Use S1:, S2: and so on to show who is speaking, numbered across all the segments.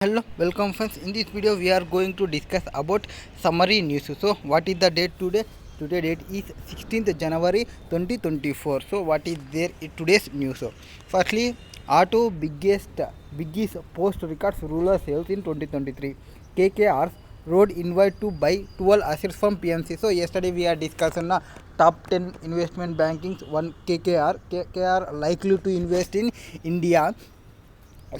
S1: Hello, welcome friends. In this video we are going to discuss about summary news. So what is the date today? Today date is 16th January 2024. So what is there in today's news? Firstly, auto biggest post records rural sales in 2023. KKR's road invite to buy 12 assets from PMC. So yesterday we are discussing top 10 investment bankings. One KKR likely to invest in India.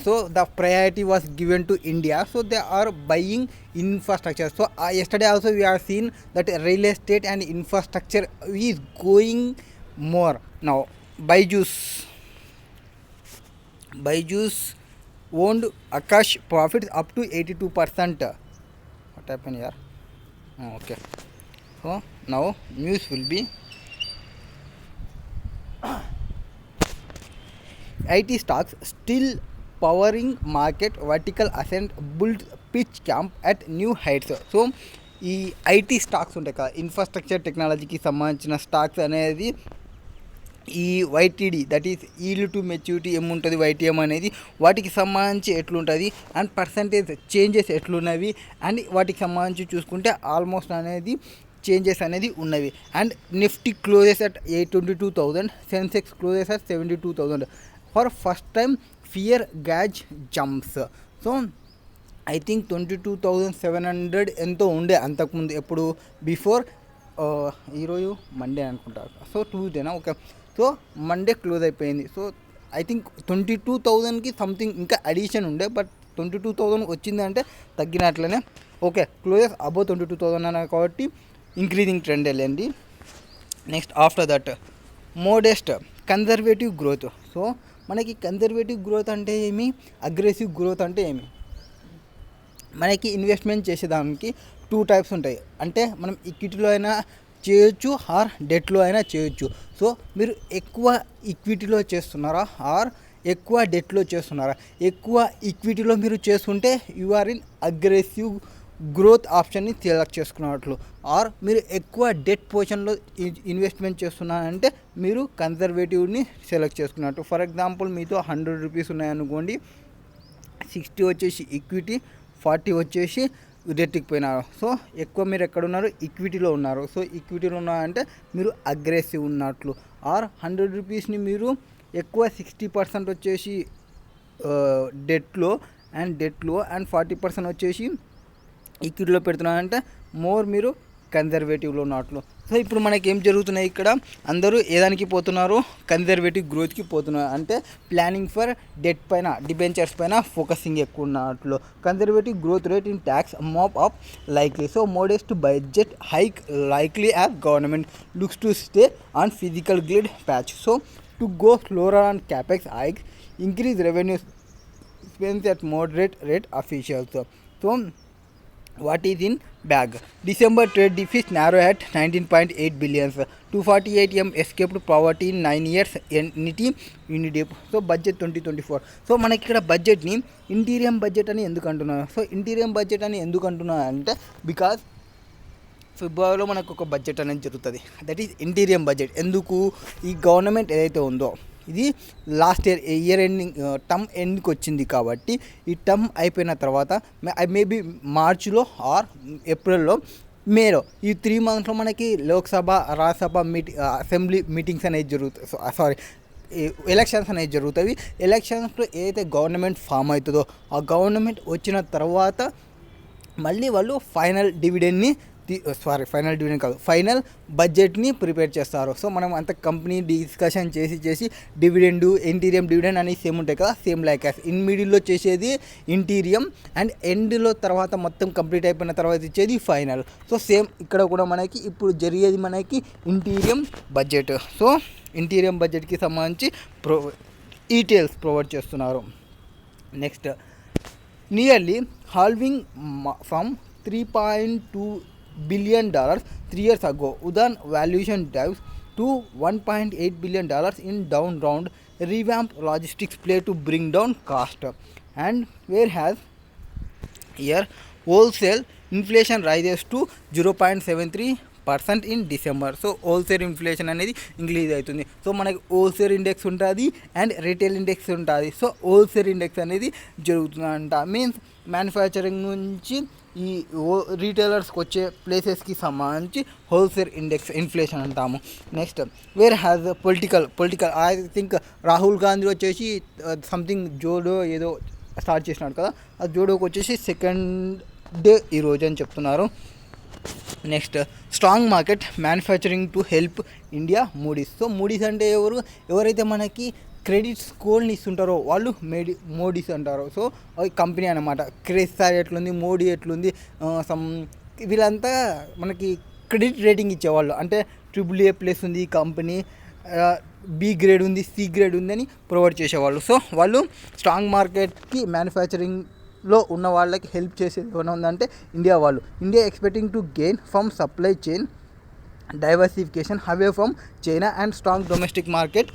S1: So the priority was given to India, so they are buying infrastructure. So yesterday also we are seeing that real estate and infrastructure is going more. Now Byju's owned Akash profits up to 82%. What happened here? Okay, so now news will be IT stocks still powering market vertical ascent build pitch camp at new heights. So ఈ IT stocks ఉంటాయి కదా, infrastructure టెక్నాలజీకి సంబంధించిన stocks అనేది ఈ YTD that is yield to maturity ఏముంటుంది, YTM అనేది వాటికి సంబంధించి ఎట్లుంటుంది అండ్ పర్సంటేజ్ చేంజెస్ ఎట్లున్నవి అండ్ వాటికి సంబంధించి చూసుకుంటే ఆల్మోస్ట్ అనేది చేంజెస్ అనేది ఉన్నవి. And Nifty closes at 822,000, Sensex closes at 72,000. For first time fear gauge jumps. So I think 22,700 ఎంతో ఉండే అంతకుముందు, ఎప్పుడు బిఫోర్ ఈరోజు మండే అనుకుంటారు, సో ట్యూస్డేనా, ఓకే. సో మండే క్లోజ్ అయిపోయింది. సో ఐ థింక్ 22,000కి సంథింగ్ ఇంకా అడిషన్ ఉండే, బట్ 22,000 వచ్చిందంటే తగ్గినట్లనే. ఓకే, క్లోజెస్ అబౌవ్ 22,000 అన్నారు కాబట్టి ఇంక్రీజింగ్ ట్రెండ్ వెళ్ళండి. Next after that modest conservative growth. So మనకి కన్జర్వేటివ్ గ్రోత్ అంటే ఏమి, అగ్రెసివ్ గ్రోత్ అంటే ఏమి? మనకి ఇన్వెస్ట్మెంట్ చేసేదానికి 2 టైప్స్ ఉంటాయి. అంటే మనం ఈక్విటీలో అయినా చేయొచ్చు ఆర్ డెట్లో అయినా చేయొచ్చు. సో మీరు ఎక్కువ ఈక్విటీలో చేస్తున్నారా ఆర్ ఎక్కువ డెట్లో చేస్తున్నారా? ఎక్కువ ఈక్విటీలో మీరు చేస్తుంటే you are in aggressive growth ఆప్షన్ని సెలెక్ట్ చేసుకున్నట్లు. ఆర్ మీరు ఎక్కువ డెట్ పొజిషన్లో ఇన్వెస్ట్మెంట్ చేస్తున్నారంటే మీరు కన్జర్వేటివ్ని సెలెక్ట్ చేసుకున్నట్టు. ఫర్ ఎగ్జాంపుల్ మీతో 100 రూపీస్ ఉన్నాయనుకోండి, 60 వచ్చేసి ఈక్విటీ, 40 వచ్చేసి డెట్కి పోయినారు. సో ఎక్కువ మీరు ఎక్కడున్నారు, ఈక్విటీలో ఉన్నారు. సో ఈక్విటీలో ఉన్నారంటే మీరు అగ్రెసివ్ ఉన్నట్లు. ఆర్ 100 రూపీస్ని మీరు ఎక్కువ 60% వచ్చేసి డెట్లో అండ్ 40% వచ్చేసి ఈక్విటీలో పెడుతున్నారంటే మోర్ మీరు కన్జర్వేటివ్లో ఉన్నట్లు. సో ఇప్పుడు మనకి ఏం జరుగుతున్నాయి ఇక్కడ, అందరూ ఏదానికి పోతున్నారు, కన్జర్వేటివ్ గ్రోత్కి పోతున్నారు. అంటే ప్లానింగ్ ఫర్ డెట్ పైన, డిబెంచర్స్ పైన ఫోకసింగ్ ఎక్కువ ఉన్నట్లు. Conservative growth rate in tax mop up likely. So modest budget hike likely as government looks to stay on physical grid patch. So to go slower on capex hikes, increase revenue spends at moderate rate officials. So what is in bag? December trade deficit narrow at 19.8 billion. 248M escaped poverty in 9 years. Unidip. So budget 2024. So మనకి ఇక్కడ బడ్జెట్ని interim budget అని ఎందుకు అంటున్నారు? So interim budget అని ఎందుకు అంటున్నారు అంటే బికాజ్ ఫిబ్రవరిలో మనకు ఒక బడ్జెట్ అనేది జరుగుతుంది, దట్ ఈజ్ ఇంటీరియం బడ్జెట్. ఎందుకు? ఈ గవర్నమెంట్ ఏదైతే ఉందో ఇది లాస్ట్ ఇయర్ ఎండింగ్ టర్మ్ ఎండ్కి వచ్చింది కాబట్టి ఈ టర్మ్ అయిపోయిన తర్వాత మేబీ మార్చిలో ఆర్ ఏప్రిల్లో, మేలో, ఈ 3 మంత్స్లో మనకి లోక్సభ, రాజ్యసభ అసెంబ్లీ మీటింగ్స్ అనేది జరుగుతాయి. సారీ, ఎలక్షన్స్ అనేవి జరుగుతాయి. ఎలక్షన్స్లో ఏదైతే గవర్నమెంట్ ఫామ్ అవుతుందో ఆ గవర్నమెంట్ వచ్చిన తర్వాత మళ్ళీ వాళ్ళు ఫైనల్ బడ్జెట్ని ప్రిపేర్ చేస్తారు. సో మనం అంత కంపెనీ డిస్కషన్ చేసి డివిడెండు, ఇంటీరియం డివిడెండ్ అనేవి సేమ్ ఉంటాయి కదా, సేమ్ లైక్ యాస్ ఇన్ మిడిల్లో చేసేది ఇంటీరియం అండ్ ఎండ్లో తర్వాత మొత్తం కంప్లీట్ అయిపోయిన తర్వాత ఇచ్చేది ఫైనల్. సో సేమ్ ఇక్కడ కూడా మనకి ఇప్పుడు జరిగేది మనకి ఇంటీరియం బడ్జెట్. సో ఇంటీరియం బడ్జెట్కి సంబంధించి డీటెయిల్స్ ప్రొవైడ్ చేస్తున్నారు. Next, nearly halving from $3.2 billion 3 years ago. Udan valuation dives to $1.8 billion in down round. Revamp logistics play to bring down cost. And whereas here wholesale inflation rises to 0.73 percent in December. So wholesale inflation అనేది increase అవుతుంది. So మనకి wholesale index ఉంటుంది and retail index ఉంటుంది. So wholesale index అనేది జరుగుతుందంట. Means manufacturing నుంచి ఈ రీటైలర్స్కి వచ్చే ప్లేసెస్కి సంబంధించి హోల్సేల్ ఇండెక్స్ ఇన్ఫ్లేషన్ అంటాము. Next where has political I think Rahul Gandhi వచ్చేసి సంథింగ్ జోడో ఏదో స్టార్ట్ చేసినాడు కదా, ఆ జోడోకి వచ్చేసి సెకండ్ డే ఈరోజు అని చెప్తున్నారు. Next strong market manufacturing to help India Moody's. So Moody's అంటే ఎవరైతే మనకి క్రెడిట్ స్కోర్ని ఇస్తుంటారో వాళ్ళు మోడీస్ అంటారు. సో అవి కంపెనీ అనమాట. క్రెడిట్ ఎట్లుంది, మోడీ ఎట్లుంది, వీళ్ళంతా మనకి క్రెడిట్ రేటింగ్ ఇచ్చేవాళ్ళు. అంటే AAA+ ఉంది ఈ కంపెనీ, B గ్రేడ్ ఉంది, C గ్రేడ్ ఉంది అని ప్రొవైడ్ చేసేవాళ్ళు. సో వాళ్ళు స్ట్రాంగ్ మార్కెట్కి మ్యానుఫ్యాక్చరింగ్లో ఉన్న వాళ్ళకి హెల్ప్ చేసేది ఏమైనా ఉందంటే India expecting to gain from supply chain diversification away from China and strong domestic market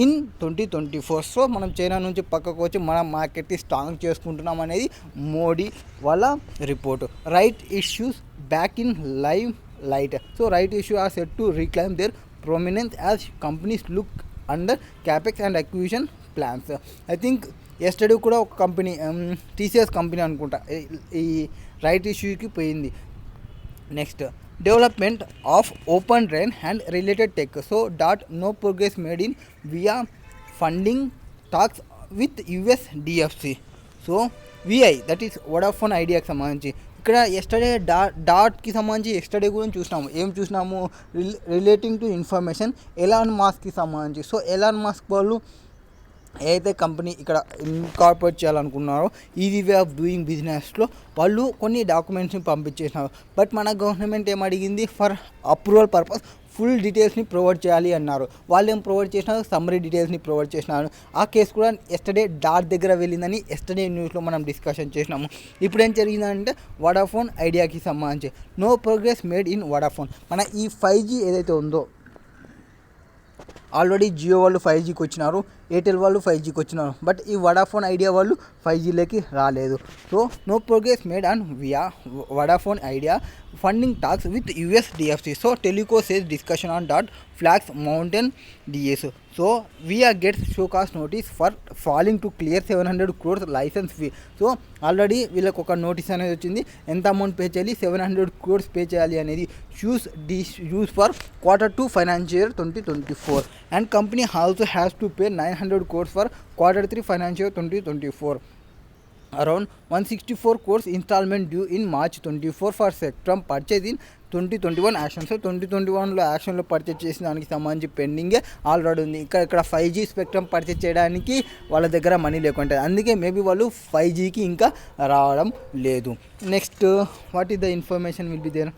S1: in 2024. So మనం చైనా నుంచి పక్కకు వచ్చి మన మార్కెట్ని స్ట్రాంగ్ చేసుకుంటున్నాం అనేది మోడీ వాళ్ళ report. Right issues back in live light. So right issue are set to reclaim their prominence as companies look under capex and acquisition plans. I think yesterday కూడా ఒక కంపెనీ TCS కంపెనీ అనుకుంటా ఈ right ఇష్యూకి పోయింది. Next development of open rain and related tech. So no progress made in Vi funding talks with USDFC. So VI that is Vodafone ఐడియాకి సంబంధించి ఇక్కడ yesterday డాట్కి సంబంధించి ఎస్టర్డే కూడా చూసినాము రిలేటింగ్ టు ఇన్ఫర్మేషన్ ఎలాన్ మాస్క్కి సంబంధించి. సో ఎలాన్ మాస్క్ వాళ్ళు ఏదైతే కంపెనీ ఇక్కడ ఇన్కార్పొరేట్ చేయాలనుకున్నారో ఈజీ వే ఆఫ్ డూయింగ్ బిజినెస్లో వాళ్ళు కొన్ని డాక్యుమెంట్స్ని పంపించేసినారు. బట్ మన గవర్నమెంట్ ఏమడిగింది, ఫర్ అప్రూవల్ పర్పస్ ఫుల్ డీటెయిల్స్ని ప్రొవైడ్ చేయాలి అన్నారు. వాళ్ళు ఏం ప్రొవైడ్ చేసినారు, సమ్మరీ డీటెయిల్స్ని ప్రొవైడ్ చేసినారు. ఆ కేసు కూడా ఎస్టర్డే డాట్ దగ్గర వెళ్ళిందని ఎస్టర్డే న్యూస్లో మనం డిస్కషన్ చేసినాము. ఇప్పుడు ఏం జరిగిందంటే వోడాఫోన్ ఐడియాకి సంబంధించి no progress made in Vodafone. మన ఈ 5G ఏదైతే ఉందో ఆల్రెడీ జియో వాళ్ళు 5Gకి వచ్చినారు, ఎయిర్టెల్ వాళ్ళు 5Gకి వచ్చినారు. బట్ ఈ వోడాఫోన్ ఐడియా వాళ్ళు 5Gలోకి రాలేదు. So no progress made on Vi Vodafone Idea funding talks with USDFC. So telco says discussion on DoT flags mountain DS. So Vi gets show cause notice for failing to clear 700 crores licence fee. So already వీళ్ళకి ఒక notice అనేది వచ్చింది, ఎంత amount pay చేయాలి, 700 crores pay చేయాలి అనేది. Use for Q2 financial year 2024 and company also has to pay 900 crores for Q3 financial year 2024. Around 164 crores installment due in March 24 for spectrum purchase in 2021 action. సో 2021లో యాక్షన్లో purchase చేసిన దానికి సంబంధించి పెండింగే already ఉంది. ఇక్కడ 5G స్పెక్ట్రమ్ పర్చేజ్ చేయడానికి వాళ్ళ దగ్గర మనీ లేకుంటుంది, అందుకే మేబీ వాళ్ళు 5Gకి ఇంకా రావడం లేదు. Next what is the information will be there.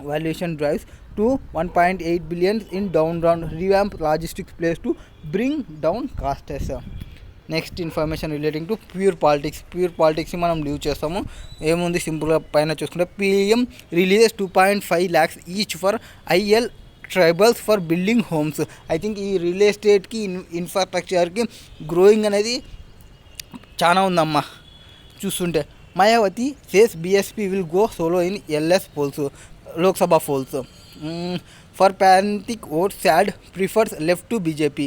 S1: Valuation drives to 1.8 billion in down round revamp logistics place to bring down costs. Next information relating to pure పాలిటిక్స్ని మనం లీవ్ చేస్తాము. ఏముంది సింపుల్గా పైన చూసుకుంటే PM releases 2.5 lakhs each for IL tribals for building homes. I think ఈ real ఎస్టేట్కి ఇన్ఫ్రాస్ట్రక్చర్కి గ్రోయింగ్ అనేది చాలా ఉందమ్మా చూస్తుంటే. Mayawati says BSP will go solo in LS polls, Lok Sabha polls. For Panthic vote SAD prefers left to BJP.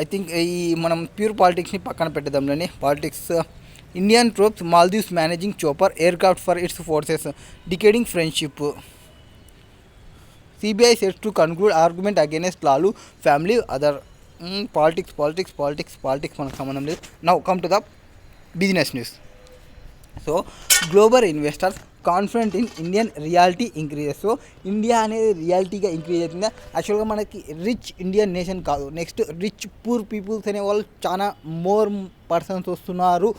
S1: I think ఈ మనం pure పాలిటిక్స్ని పక్కన పెట్టేద్దాంలేండి. Politics Indian troops Maldives managing chopper aircraft for its forces decading friendship. CBI sets to conclude argument against Lalu family other. Politics మనకు సంబంధం లేదు. Now come to the business news. So global investors confident in Indian reality increases. So India అనేది రియాలిటీగా increase అవుతుంది. యాక్చువల్గా మనకి rich Indian nation కాదు, next rich poor peoples అనే వాళ్ళు చాలా మోర్ పర్సన్స్ వస్తున్నారు,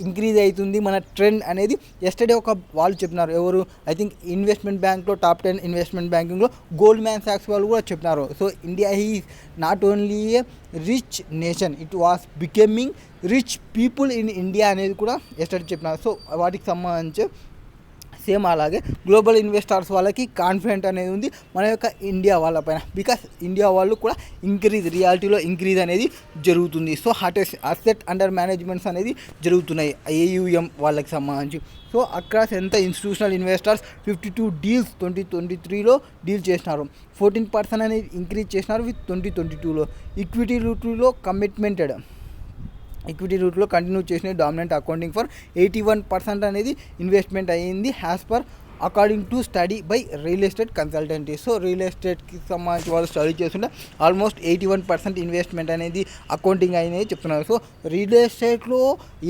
S1: ఇంక్రీజ్ అవుతుంది మన ట్రెండ్ అనేది. ఎస్టర్డే ఒక వాళ్ళు చెప్పినారు, ఎవరు ఐ థింక్ ఇన్వెస్ట్మెంట్ బ్యాంక్లో టాప్ 10 ఇన్వెస్ట్మెంట్ బ్యాంకింగ్లో గోల్డ్మ్యాన్ సాక్స్ వాళ్ళు కూడా చెప్పినారు. So India is not only A rich nation, it was becoming rich people in India అనేది కూడా ఎస్టర్డే చెప్పినారు. సో వాటికి సంబంధించి సేమ్ అలాగే గ్లోబల్ ఇన్వెస్టర్స్ వాళ్ళకి కాన్ఫిడెంట్ అనేది ఉంది మన యొక్క ఇండియా వాళ్ళపైన, బికాస్ ఇండియా వాళ్ళు కూడా రియాలిటీలో ఇంక్రీజ్ అనేది జరుగుతుంది. సో అసెట్ అండర్ మేనేజ్మెంట్స్ అనేది జరుగుతున్నాయి AUM వాళ్ళకి సంబంధించి. సో అక్రాస్ ఎంత ఇన్స్టిట్యూషనల్ ఇన్వెస్టర్స్ 52 డీల్స్ 2023లో డీల్ చేసినారు, 14% అనేది ఇంక్రీజ్ చేసినారు విత్ 2022లో. ఈక్విటీ రూట్లో కంటిన్యూ చేసిన డామినెంట్ అకౌంటింగ్ ఫర్ 81% అనేది ఇన్వెస్ట్మెంట్ అయ్యింది as per according to study by real estate consultancy. So real ఎస్టేట్కి సంబంధించి వాళ్ళు స్టడీ చేస్తుంటే ఆల్మోస్ట్ 81% ఇన్వెస్ట్మెంట్ అనేది అకౌంటింగ్ అనేది చెప్తున్నారు. సో రియల్ ఎస్టేట్లో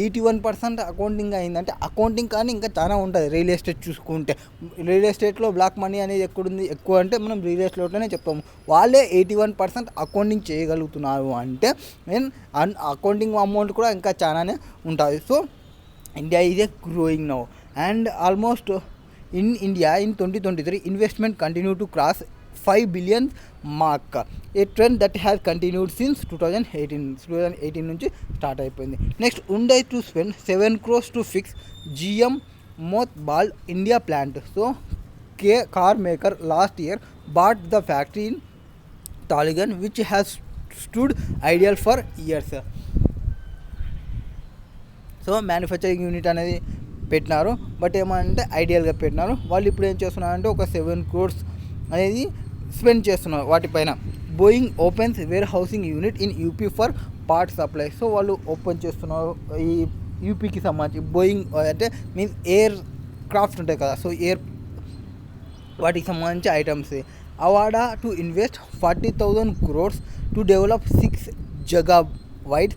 S1: 81% అకౌంటింగ్ అయిందంటే అకౌంటింగ్ కానీ ఇంకా చాలా ఉంటుంది. రియల్ ఎస్టేట్ చూసుకుంటే రియల్ ఎస్టేట్లో బ్లాక్ మనీ అనేది ఎక్కడుంది ఎక్కువ అంటే మనం రియల్ ఎస్టేట్లోనే చెప్తాము. వాళ్ళే 81% అకౌంటింగ్ చేయగలుగుతున్నారు అంటే అకౌంటింగ్ అమౌంట్ కూడా ఇంకా చాలానే ఉంటుంది. So India is a growing now and almost in India in 2023 investment continued to cross 5 billion mark, a trend that has continued since 2018 నుంచి స్టార్ట్ అయిపోయింది. Next Hyundai to spend 7 crores to fix GM mothballed India plant. So car maker last year bought the factory in Talegaon which has stood idle for years. So manufacturing unit అనేది పెట్టినారు, but ఏమంటే ఐడియల్గా పెట్టినారు. వాళ్ళు ఇప్పుడు ఏం చేస్తున్నారంటే ఒక 7 crores అనేది స్పెండ్ చేస్తున్నారు వాటిపైన. Boeing opens warehousing unit in UP for part supply. So వాళ్ళు ఓపెన్ చేస్తున్నారు ఈ యూపీకి సంబంధించి. బోయింగ్ అంటే మీన్స్ ఎయిర్ క్రాఫ్ట్స్ ఉంటాయి కదా, సో వాటికి సంబంధించి items. Avaada to invest 40,000 crores to develop 6 GW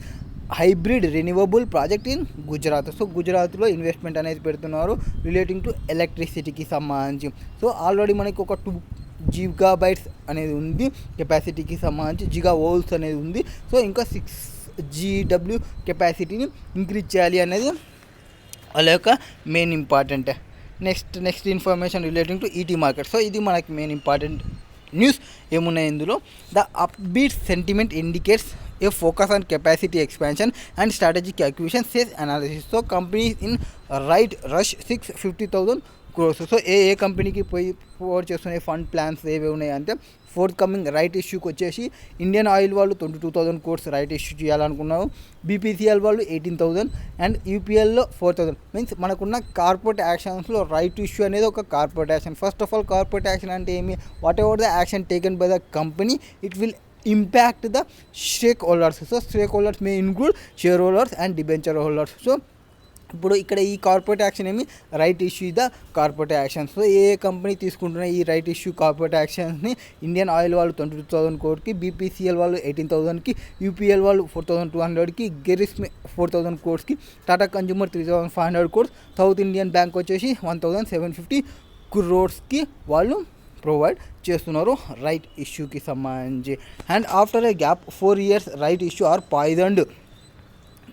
S1: hybrid renewable project in Gujarat. So గుజరాత్లో ఇన్వెస్ట్మెంట్ అనేది పెడుతున్నారు రిలేటింగ్ టు ఎలక్ట్రిసిటీకి సంబంధించి. సో ఆల్రెడీ మనకి ఒక 2 GW అనేది ఉంది కెపాసిటీకి సంబంధించి, GW అనేది ఉంది. సో ఇంకా 6 GW కెపాసిటీని ఇంక్రీజ్ చేయాలి అనేది వాళ్ళ యొక్క main important. Next information relating to ET market. So ఇది మనకి మెయిన్ ఇంపార్టెంట్ న్యూస్ ఏమున్నాయి ఇందులో. The upbeat sentiment indicates a focus on capacity expansion and strategic acquisition, says analysis. So companies in right rush 650,000 crores. So ఏ కంపెనీకి four చేస్తున్నాయి fund plans ఏవి ఉన్నాయి అంటే ఫోర్త్ కమింగ్ రైట్ ఇష్యూకి వచ్చేసి ఇండియన్ ఆయిల్ వాళ్ళు 22,000 crores రైట్ ఇష్యూ చేయాలనుకున్నారు, BPCL వాళ్ళు 18,000 అండ్ UPLలో 4,000. మీన్స్ మనకున్న కార్పొరేట్ యాక్షన్స్లో రైట్ ఇష్యూ అనేది ఒక corporate action. First of all corporate action అంటే ఏమి, what ever the action taken by the company it will impact the stakeholders. So stakeholders may include shareholders and debenture holders. So ఇప్పుడు ఇక్కడ ఈ corporate action ఏమి right issue the corporate action. So A company తీసుకుంటున్న ఈ right issue corporate యాక్షన్స్ని Indian oil వాళ్ళు 22,000 crores, BPCL వాళ్ళు 18,000, UPL వాళ్ళు 4,200, గెరిస్ 4,000 crores, Tata consumer 3,500 crores, south Indian bank వచ్చేసి 1,750 crores వాళ్ళు ప్రొవైడ్ చేస్తున్నారు రైట్ ఇష్యూకి సంబంధించి. And after a gap 4 years right issue are poised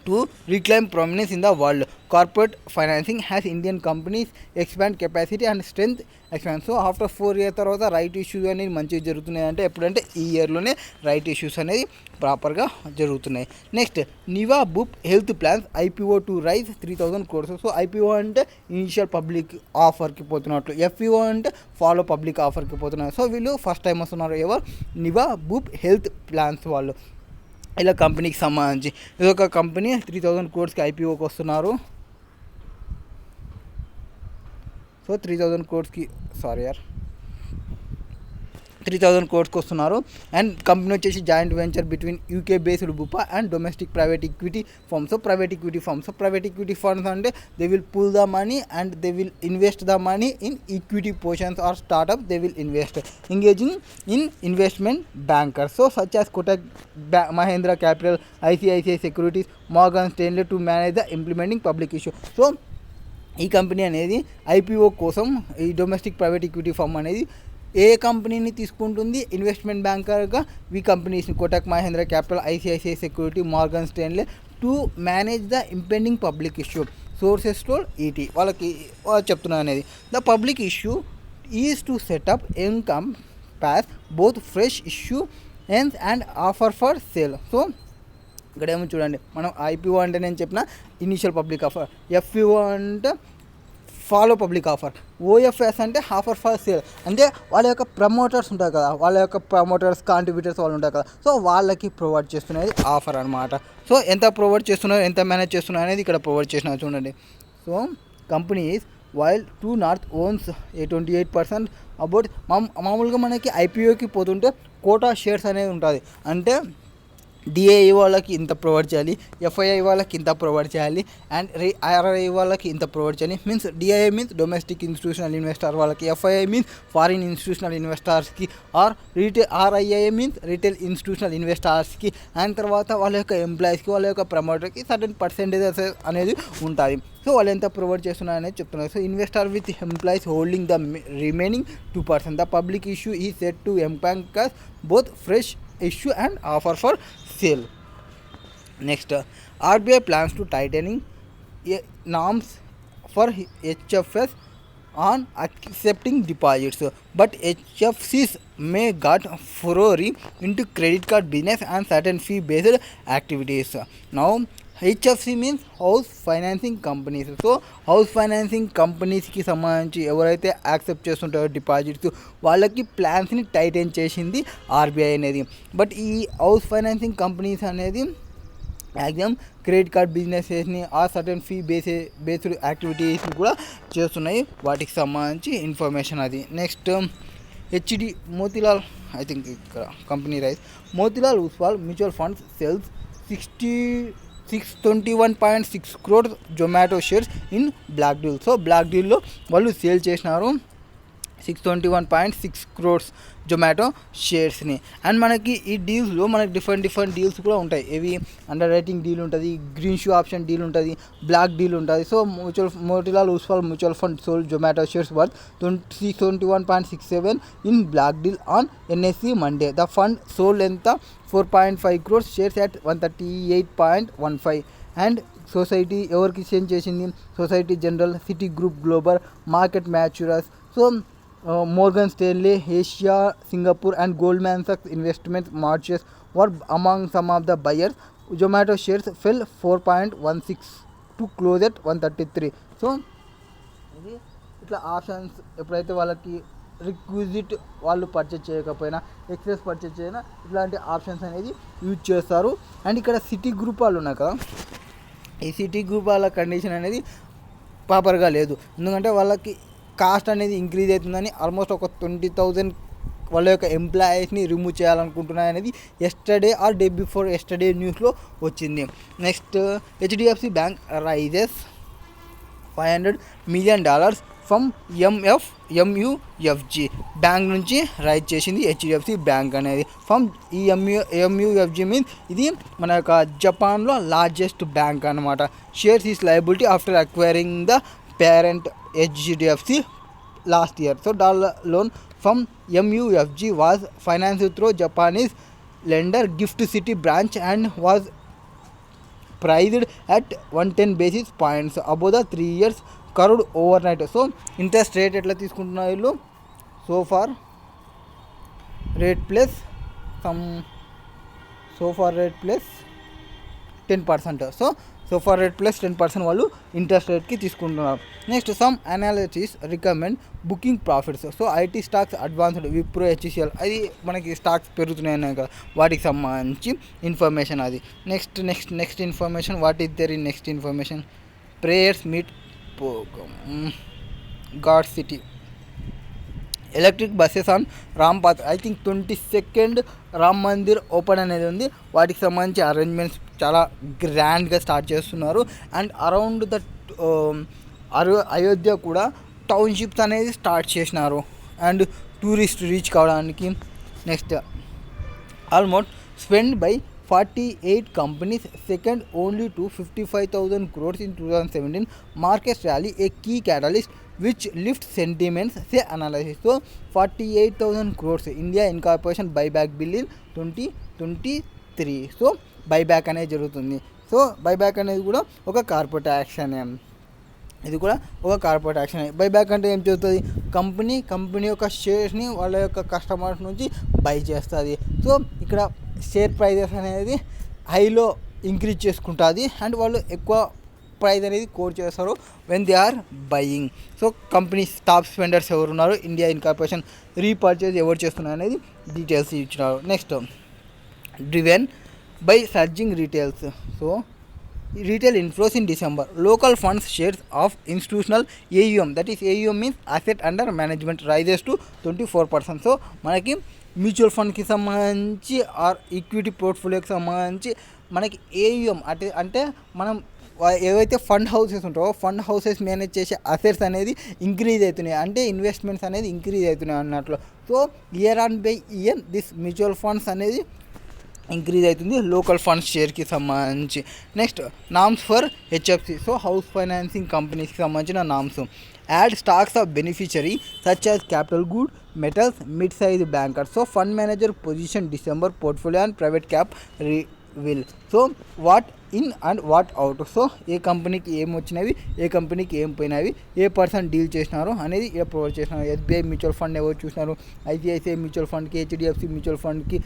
S1: to reclaim prominence in the world. Corporate financing has Indian companies expand capacity and strength expand. So after 4 years తర్వాత right issues అనేది మంచిగా జరుగుతున్నాయి అంటే ఎప్పుడంటే ఈ ఇయర్లోనే right issues అనేది ప్రాపర్గా జరుగుతున్నాయి. Next Niva Bupa health plans IPO to raise 3,000 crores. So IPO అంటే ఇనిషియల్ పబ్లిక్ ఆఫర్కి పోతున్నట్లు, FPO అంటే ఫాలో పబ్లిక్ ఆఫర్కి పోతున్నారు. సో వీళ్ళు ఫస్ట్ టైం వస్తున్నారు ఎవరు, నివా బుప్ హెల్త్ ప్లాన్స్ వాళ్ళు. ఇలా కంపెనీకి సంబంధించి ఇదొక కంపెనీ 3,000 crores IPOకి వస్తున్నారు. సో 3,000 crores 3,000 crores వస్తున్నారు. అండ్ కంపెనీ వచ్చేసి joint venture between UK based Bupa and domestic private equity firms. Private equity funds అంటే they will pull the money and they will invest the money in equity positions or startup. They will invest engaging in investment bankers. So such as Kotak Mahindra capital, ICICI securities, Morgan Stanley to manage the implementing public issue. So ఈ company అనేది IPO కోసం ఈ domestic private equity firm అనేది ఏ కంపెనీని తీసుకుంటుంది investment బ్యాంకర్గా ఈ కంపెనీస్ని Kotak Mahindra capital, ICICI security, Morgan Stanley to manage the impending public issue. Sources told ET వాళ్ళకి చెప్తున్నాను అనేది. The public issue is to set up encompass both fresh issue and offer for sale. So ఇక్కడ ఏమో చూడండి, మనం IPO అంటే నేను చెప్పిన ఇనిషియల్ పబ్లిక్ ఆఫర్, FPO అంటే ఫాలో పబ్లిక్ ఆఫర్. ఓఎఫ్ఎస్ అంటే ఆఫర్ ఫర్ సేల్, అంటే వాళ్ళ యొక్క ప్రమోటర్స్ ఉంటారు కదా, వాళ్ళ యొక్క ప్రమోటర్స్ కాంట్రిబ్యూటర్స్ వాళ్ళు ఉంటారు కదా, సో వాళ్ళకి ప్రొవైడ్ చేస్తున్నది ఆఫర్ అనమాట. సో ఎంత ప్రొవైడ్ చేస్తున్నారు, ఎంత మేనేజ్ చేస్తున్నారు అనేది ఇక్కడ ప్రొవైడ్ చేసినారు చూడండి. So company is while true north owns 28% about. మామూలుగా మనకి ఐపీఓకి పోతుంటే కోటా షేర్స్ అనేది ఉంటుంది, అంటే డిఏఈ వాళ్ళకి ఇంత ప్రొవైడ్ చేయాలి, ఎఫ్ఐఐ వాళ్ళకి ఇంత ప్రొవైడ్ చేయాలి, అండ్ ఆర్ఐ వాళ్ళకి ఇంత ప్రొవైడ్ చేయాలి. Means DII means domestic institutional investor వాళ్ళకి, ఎఫ్ఐఐ మీన్స్ ఫారిన్ ఇన్స్టిట్యూషనల్ ఇన్వెస్టర్స్కి, or RII means retail institutional ఇన్వెస్టర్స్కి, అండ్ తర్వాత వాళ్ళ యొక్క ఎంప్లాయీస్కి, వాళ్ళ యొక్క ప్రమోటర్కి సర్టెన్ పర్సెంటేజెస్ అనేది ఉంటుంది. సో వాళ్ళు ఎంత ప్రొవైడ్ చేస్తున్నారు అనేది చెప్తున్నారు. So investor with employees holding the remaining 2%. The public issue ఈ set to encompass both fresh issue and offer for sale. Next, RBI plans to tightening norms for HFS on accepting deposits, but HFCs may get furore into credit card business and certain fee based activities. Now HFC means house financing companies. So house financing కంపెనీస్కి సంబంధించి ఎవరైతే accept చేస్తుంటారో deposits, వాళ్ళకి ప్లాన్స్ని టైటన్ చేసింది RBI అనేది. But ఈ house financing companies అనేది maximum credit card బిజినెసెస్ని ఆ certain fee based యాక్టివిటీస్ని కూడా చేస్తున్నాయి. వాటికి సంబంధించి ఇన్ఫర్మేషన్ అది. Next HD Motilal, I think ఇక్కడ company rise, Motilal Oswal mutual funds sells 621.6 crores Zomato shares in block deal. So block డీల్లో వాళ్ళు సేల్ చేసినారు 621.6 crores జొమాటో షేర్స్ని. అండ్ మనకి ఈ డీల్స్లో మనకి డిఫరెంట్ డీల్స్ కూడా ఉంటాయి. ఇవి అండర్ రైటింగ్ డీల్ ఉంటుంది, గ్రీన్ షూ ఆప్షన్ డీల్ ఉంటుంది, బ్లాక్ డీల్ ఉంటుంది. So Motilal Oswal mutual fund sold Zomato shares worth 621.67 in block deal on NSC Monday. The fund sold ఎంత 4.5 crores shares at 138.15. And society ఎవరికి change చేసింది, society general, city group global, market మ్యాచ్యూరస్, so Morgan Stanley, Asia, Singapore and Goldman Sachs Investment Marches were among some of the buyers. Zomato shares fell 4.16 to close at 133. So ఇది ఇట్లా options ఎప్పుడైతే వాళ్ళకి requisite వాళ్ళు purchase చేయకపోయినా, excess purchase చేయనా, ఇట్లాంటి options అనేది యూజ్ చేస్తారు. అండ్ ఇక్కడ సిటీ గ్రూప్ వాళ్ళు ఉన్నారు కదా, ఈ సిటీ గ్రూప్ వాళ్ళ కండిషన్ అనేది ప్రాపర్గా లేదు. ఎందుకంటే వాళ్ళకి కాస్ట్ అనేది ఇంక్రీజ్ అవుతుందని ఆల్మోస్ట్ ఒక 20,000 వాళ్ళ యొక్క ఎంప్లాయీస్ని రిమూవ్ చేయాలనుకుంటున్నాయి అనేది yesterday or day before yesterday న్యూస్లో వచ్చింది. Next HDFC bank raises $500 million from MUFG. Bank నుంచి రైజ్ చేసింది హెచ్డిఎఫ్సి బ్యాంక్ అనేది. ఫ్రమ్ ఈ ఎంయుఎఫ్జి మీన్స్ ఇది మన యొక్క జపాన్లో లార్జెస్ట్ బ్యాంక్ అనమాట. Shares is liability after acquiring the parent HDFC last year. So dollar loan from MUFG was financed through Japanese lender Gift City branch and was priced at 110 basis points above the 3 years current overnight. So interest rate ఎట్లా తీసుకుంటున్నారు వీళ్ళు, so far rate plus 10%. So far rate plus 10% వాళ్ళు interest రేట్కి తీసుకుంటున్నారు. Next some analysis recommend booking profits. So IT stocks advanced, Wipro, HCL, అది మనకి stocks పెరుగుతున్నాయి కదా, వాటికి సంబంధించి ఇన్ఫర్మేషన్ అది. Next information, what is there in next information, prayers meet god city, electric buses on Rampath. I think 22nd Ram Mandir open అనేది ఉంది. వాటికి సంబంధించి అరేంజ్మెంట్స్ చాలా గ్రాండ్గా స్టార్ట్ చేస్తున్నారు. అండ్ అరౌండ్ ద అయోధ్య కూడా టౌన్షిప్స్ అనేది స్టార్ట్ చేసినారు అండ్ టూరిస్ట్ రీచ్ కావడానికి. Next almost spend by 48 companies, second only to 55,000 crores in 2017. Markets rally a key catalyst which lifts sentiments, say analysis. So 48,000 crores India Incorporation buyback bill in 2023. So buyback అనేది జరుగుతుంది. So buyback అనేది కూడా ఒక corporate action, ఇది కూడా ఒక corporate action. Buyback అంటే ఏం చేస్తుంది, కంపెనీ యొక్క షేర్స్ని వాళ్ళ యొక్క కస్టమర్స్ నుంచి బై చేస్తుంది. సో ఇక్కడ షేర్ ప్రైజెస్ అనేది హైలో ఇంక్రీజ్ చేసుకుంటుంది అండ్ వాళ్ళు ఎక్కువ ప్రైస్ అనేది కోట్ చేస్తారు when they are buying. So company top spenders ఎవరు ఉన్నారు, ఇండియా ఇన్కార్పొరేషన్ రీపర్చేజ్ ఎవరు చేస్తున్నారు అనేది డీటెయిల్స్ ఇచ్చినారు. Next driven by surging retails. So retail inflows in December. Local funds shares of institutional AUM, that is AUM means asset under management, rises to 24%. So మనకి mutual ఫండ్కి సంబంధించి are equity పోర్ట్ఫోలియోకి సంబంధించి మనకి AUM అంటే మనం ఏవైతే fund houses ఉంటాయో fund houses manage చేసే assets అనేది ఇంక్రీజ్ అవుతున్నాయి, అంటే ఇన్వెస్ట్మెంట్స్ అనేది ఇంక్రీజ్ అవుతున్నాయి అన్నట్లు. So year on by year this mutual funds అనేది ఇంక్రీజ్ అవుతుంది లోకల్ ఫండ్స్ షేర్కి సంబంధించి. Next norms for HFC. So house financing కంపెనీస్కి సంబంధించిన norms. Add stocks of beneficiary such as capital good, metals, mid size bankers. So fund manager position December portfolio and private cap will. So what in and what out. So ఏ కంపెనీకి ఏం వచ్చినవి, ఏ కంపెనీకి ఏం పోయినవి, ఏ person deal చేసినారు అనేది provide చేసినారు. SBI mutual fund ఎవరు చూసినారు, ఐసిఐసిఐ మ్యూచువల్ ఫండ్కి, హెచ్డిఎఫ్సి మ్యూచువల్ ఫండ్కి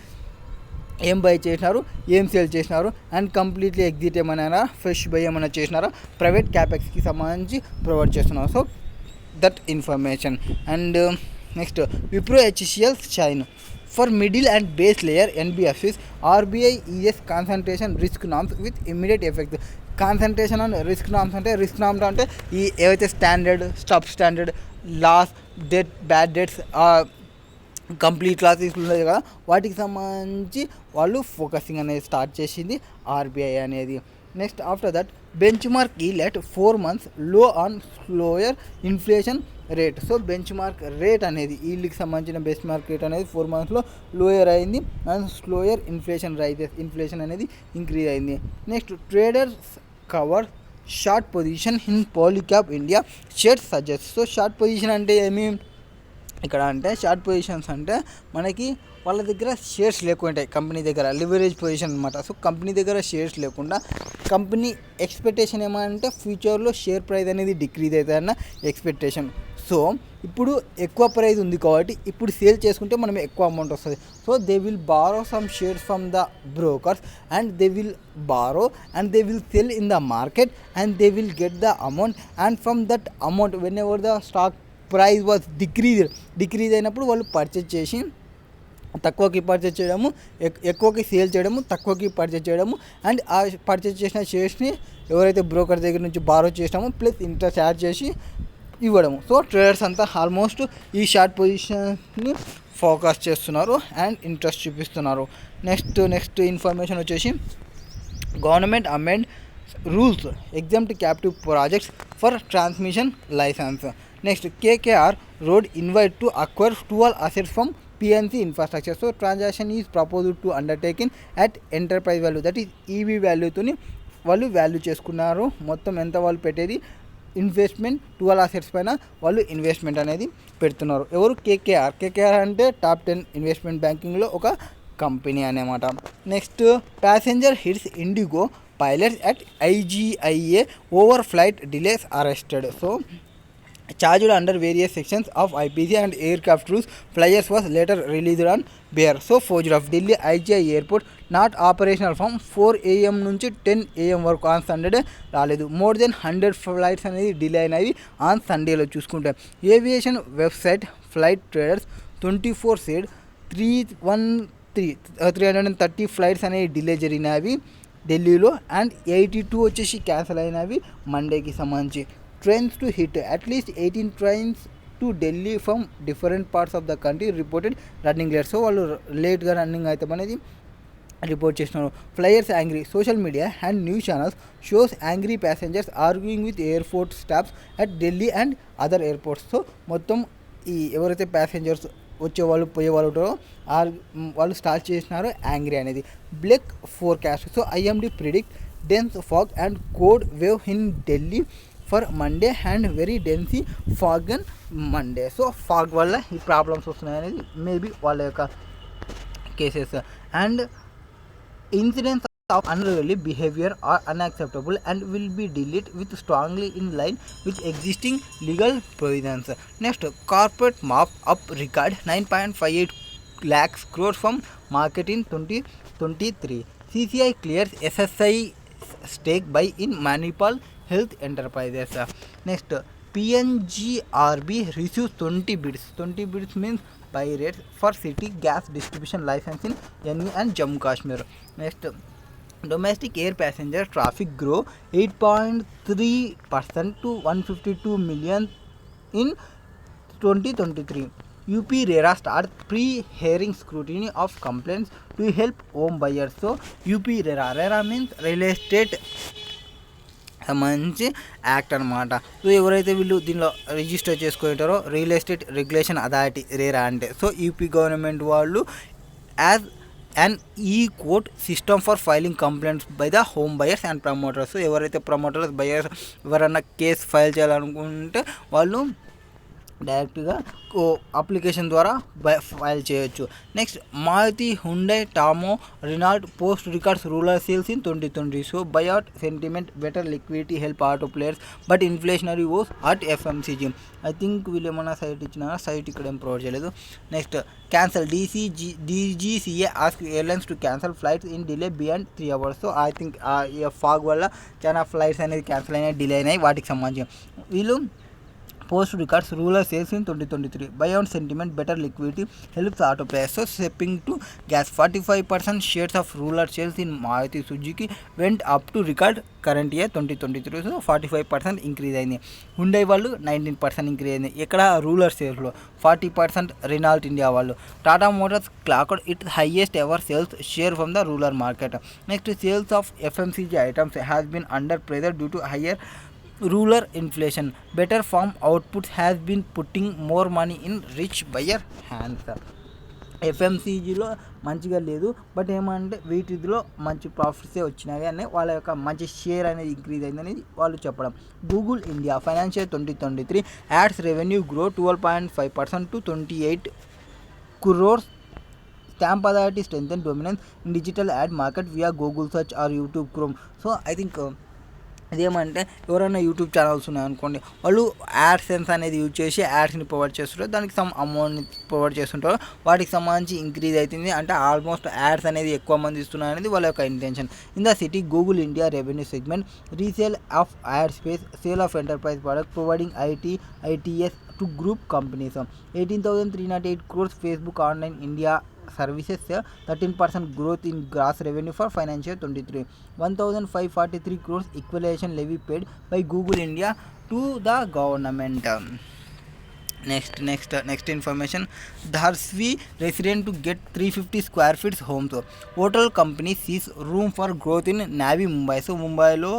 S1: ఏం బై చేసినారు, ఏం సేల్ చేసినారు, అండ్ కంప్లీట్లీ ఎగ్జిట్ ఏమైనా ఫ్రెష్ బై ఏమైనా చేసినారా, ప్రైవేట్ క్యాపెక్స్కి సంబంధించి ప్రొవైడ్ చేస్తున్నారు. So that information. And next Wipro HCL shine for middle and base layer NBFCs RBI eases concentration risk norms with immediate effect. Concentration and risk norms అంటే ఈ ఏవైతే standard, sub standard, loss, debt, bad debts, complete classes ఉన్నాయి కదా, వాటికి సంబంధించి వాళ్ళు focusing అనేది start చేసింది ఆర్బీఐ అనేది. Next after that benchmark yield at 4 months లో on slower inflation rate. So benchmark rate అనేది ఈల్డ్కి సంబంధించిన బెంచ్ మార్క్ రేట్ అనేది 4 monthsలో లోయర్ అయింది అండ్ స్లోయర్ ఇన్ఫ్లేషన్ అనేది ఇంక్రీజ్ అయింది. Next traders cover short position in Polycab India shares suggest. So short position అంటే ఏమి ఇక్కడ అంటే షార్ట్ పొజిషన్స్ అంటే మనకి వాళ్ళ దగ్గర షేర్స్ లేకుంటాయి, కంపెనీ దగ్గర లివరేజ్ పొజిషన్ అనమాట. సో కంపెనీ దగ్గర షేర్స్ లేకుండా కంపెనీ ఎక్స్పెక్టేషన్ ఏమంటే ఫ్యూచర్లో షేర్ ప్రైస్ అనేది డిక్రీజ్ అవుతుందన్న ఎక్స్పెక్టేషన్. సో ఇప్పుడు ఎక్కువ ప్రైస్ ఉంది కాబట్టి ఇప్పుడు సేల్ చేసుకుంటే మనం ఎక్కువ అమౌంట్ వస్తుంది. So they will borrow some shares from the brokers and they will borrow and they will sell in the market and they will get the amount and from that amount whenever the stock price was decrease అయినప్పుడు వాళ్ళు purchase చేసి తక్కువకి purchase చేయడము, ఎక్కువకి sale చేయడము, తక్కువకి purchase చేయడము, and ఆ purchase చేసిన షేర్స్ని ఎవరైతే బ్రోకర్ దగ్గర నుంచి బారో చేసినామో ప్లస్ ఇంట్రెస్ట్ యాడ్ చేసి ఇవ్వడము. సో ట్రేడర్స్ అంతా ఆల్మోస్ట్ ఈ షార్ట్ పొజిషన్ని ఫోకస్ చేస్తున్నారు అండ్ ఇంట్రెస్ట్ చూపిస్తున్నారు. నెక్స్ట్ ఇన్ఫర్మేషన్ వచ్చేసి government amend rules exempt captive projects for transmission licence. Next KKR road InvIT to acquire 12 assets from PNC infrastructure. So transaction is proposed to undertaken at enterprise value, that is EV వాల్యూతోని వాళ్ళు value చేసుకున్నారు. మొత్తం ఎంత వాళ్ళు పెట్టేది investment 12 assets పైన వాళ్ళు investment అనేది పెడుతున్నారు. ఎవరు? కేకేఆర్ అంటే టాప్ 10 ఇన్వెస్ట్మెంట్ బ్యాంకింగ్లో ఒక కంపెనీ అనమాట. Next passenger hits IndiGo pilots at IGIA over flight delays arrested. So charged under various sections of IPC and aircraft rules, flyers was later released on bail. So Fojraf Delhi IGI airport not operational from 4 AM నుంచి 10 AM వరకు on Sunday రాలేదు. More than 100 flights అనేది delay అయినవి on సండేలో చూసుకుంటే. Aviation website flight traders 24 said 330 flights అనేవి delay జరిగినవి ఢిల్లీలో and 82 వచ్చేసి క్యాన్సిల్ అయినవి మండేకి సంబంధించి. Trains to hit at least 18 trains to Delhi from different parts of the country reported running late. So వాళ్ళు లేట్గా రన్నింగ్ అవుతాం అనేది రిపోర్ట్ చేస్తున్నారు. Flyers angry social media and news channels shows angry passengers arguing with airport staffs at Delhi and other airports. So మొత్తం ఈ ఎవరైతే passengers వచ్చేవాళ్ళు పోయేవాళ్ళు ఉంటారో వాళ్ళు స్టార్ట్ చేసినారు యాంగ్రీ అనేది. Black forecast. So IMD predict dense fog and cold wave in Delhi for Monday and very densy fog and Monday. So fog వల్ల ఈ ప్రాబ్లమ్స్ వస్తున్నాయి అనేది మేబీ వాళ్ళ యొక్క cases. And incidents of unruly behavior are unacceptable and will be dealt with strongly in line with existing legal provisions. Next, corporate mop up record 9.58 lakhs crores from market in 2023. CCI clears SSI stake buy in Manipal health enterprises. Next, PNGRB receives 20 bids. 20 bids means buy rates for city gas distribution license in NE and Jammu Kashmir. Next, domestic air passenger traffic grow 8.3% to 152 million in 2023. UP RERA starts pre-hearing scrutiny of complaints to help home buyers. So UP RERA means real estate సంబంధించి act అనమాట. సో ఎవరైతే వీళ్ళు దీనిలో register చేసుకుంటారో real estate regulation authority RERA అంటే, so UP government వాళ్ళు as and e court system for filing complaints by the home buyers and promoters. So ఎవరైతే ప్రమోటర్స్ బయర్స్ ఎవరైనా కేసు ఫైల్ చేయాలనుకుంటే వాళ్ళు డైరెక్ట్గా అప్లికేషన్ ద్వారా ఫైల్ చేయొచ్చు. నెక్స్ట్, మారుతి హుండై టామో Renault post records rural sales in 2020. So buyout sentiment better liquidity help auto players but inflationary vows at FMCG. I think వీళ్ళు ఏమన్నా సైట్ ఇచ్చినా, సైట్ ఇక్కడ ఏం ప్రొవైడ్ చేయలేదు. Next, cancel DGCA ask airlines to cancel flights in delay beyond 3 hours. So I think fog వల్ల చాలా flights అనేది cancel అయినాయి, డిలే అయినాయి. వాటికి సంబంధించి వీళ్ళు post records rural sales in 2023. Buyout sentiment better liquidity helps auto players. So stepping to gas 45% shares of rural sales in Maruti Suzuki went up to record current year 2023. So 45% increase అయింది. Hyundai వాళ్ళు 19% increase అయింది. ఇక్కడ rural సేల్స్లో 40% Renault India వాళ్ళు. Tata Motors clocked its highest ever sales share from the rural market. Next, sales of FMCG items has been under pressure due to higher rural inflation. Better farm outputs has been putting more money in rich buyer hands. FMCGలో మంచిగా లేదు, but ఏమంటే వీటిలో మంచి ప్రాఫిట్సే వచ్చినాయి అని వాళ్ళ యొక్క మంచి షేర్ అనేది ఇంక్రీజ్ అయిందని వాళ్ళు చెప్పడం. Google India financial 2023 ads revenue grow 12.5% to 28 crores. Stamp authority strengthen dominance in digital ad market via Google search or YouTube Chrome. So I think ఇదేమంటే ఎవరైనా యూట్యూబ్ ఛానల్స్ ఉన్నాయనుకోండి, వాళ్ళు యాడ్సెన్స్ అనేది యూజ్ చేసి యాడ్స్ని ప్రొవైడ్ చేస్తుంటారు, దానికి సమ్ అమౌంట్ని provide చేస్తుంటారు. వాటికి సంబంధించి ఇంక్రీజ్ అవుతుంది అంటే ఆల్మోస్ట్ యాడ్స్ అనేది ఎక్కువ మంది ఇస్తున్నారు అనేది వాళ్ళ యొక్క intention. In the city Google India revenue segment resale of add space, sale of enterprise product, providing ITS to group companies. 18,308 crores. Facebook Online India Services 13% growth in gross revenue for financial 23. 1,543 crores equalization levy paid by Google India to the government. Next information. Dharsvi resident to get 350 square feet home. So hotel company sees room for growth in Navi Mumbai. So Mumbaiలో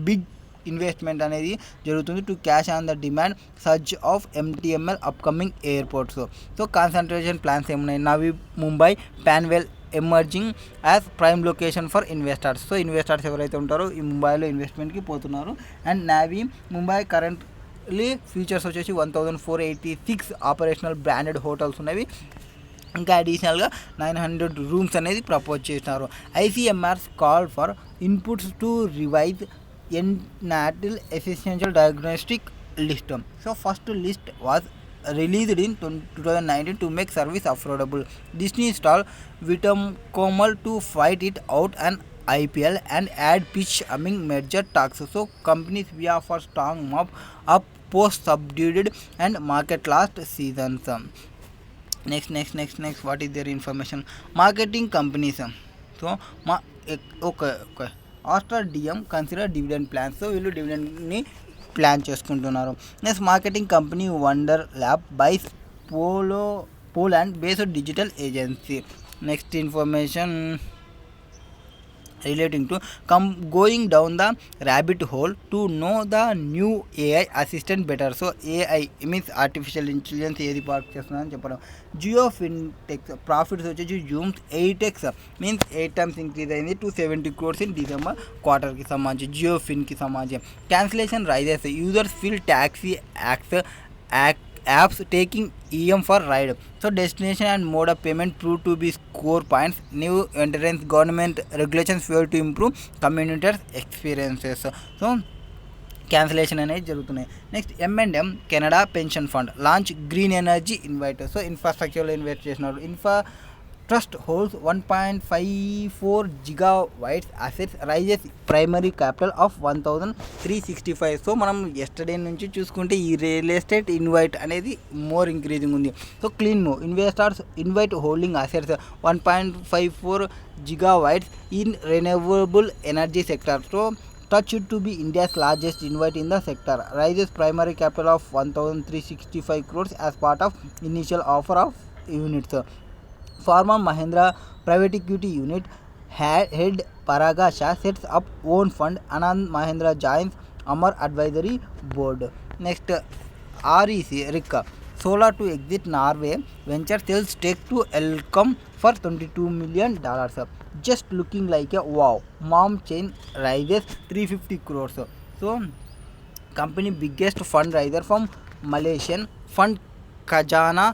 S1: big investment అనేది జరుగుతుంది to cash on the demand surge of MTML upcoming airports. So concentration plans ఏమున్నాయి? Navi Mumbai Panvel emerging as prime location for investors. So investors ఎవరైతే ఉంటారో ఈ ముంబైలో ఇన్వెస్ట్మెంట్కి పోతున్నారు. And Navi Mumbai currently features వచ్చేసి 1,486 ఆపరేషనల్ బ్రాండెడ్ హోటల్స్ ఉన్నవి. ఇంకా అడిషనల్గా 900 రూమ్స్ అనేది ప్రపోజ్ చేసినారు. ICMR's call for inputs to revise national essential diagnostic list. So first list was released in 2019 to make service affordable. Disney star Vitam Komal to fight it out an IPL and add pitch among major talks. So companies via for strong move up post subdued and market last seasons. Next what is their information? Marketing companies. So okay Astral DM consider dividend plans. So వీళ్ళు డివిడెండ్ని plan చేసుకుంటున్నారు. Next, marketing company wonder lab buys Poland based digital agency. Next information relating to going down the rabbit hole to know the new AI assistant better. So AI means artificial intelligence ఏది park చేస్తుందని చెప్పడం. Jio fintech profits వచ్చేసి zooms 8x means 8 times increase అయింది టు 70 crores in December క్వార్టర్కి సంబంధించి. జియో ఫిన్కి సంబంధించి cancellation rises, users fill taxi apps taking EM for ride. So destination and mode of payment prove to be score points. New entrance government regulations fail to improve commuters experiences. So cancellation అనేది జరుగుతున్నాయి. Next, M&M Canada pension fund launch green energy InvIT. So ఇన్ఫ్రాస్ట్రక్చర్లో invest చేసినారు. Trust holds 1.54 gigawatts assets, rises primary capital of 1365. So మనం yesterday నుంచి చూసుకుంటే ఈ real estate invite అనేది more increasing ఉంది. So clean move, investors invite holding assets 1.54 gigawatts in renewable energy sector. So touched to be India's largest invite in the sector, raises primary capital of 1365 crores as part of initial offer of units. Former Mahindra private equity unit head Paraga Shah sets up own fund. Anand Mahindra joins Amar advisory board. Next, REC RIC Solar to exit Norway venture sells stake to Elcom for $22 million. Just looking like a wow. Mom chain raises 350 crores. So company biggest fundraiser from Malaysian fund Khazanah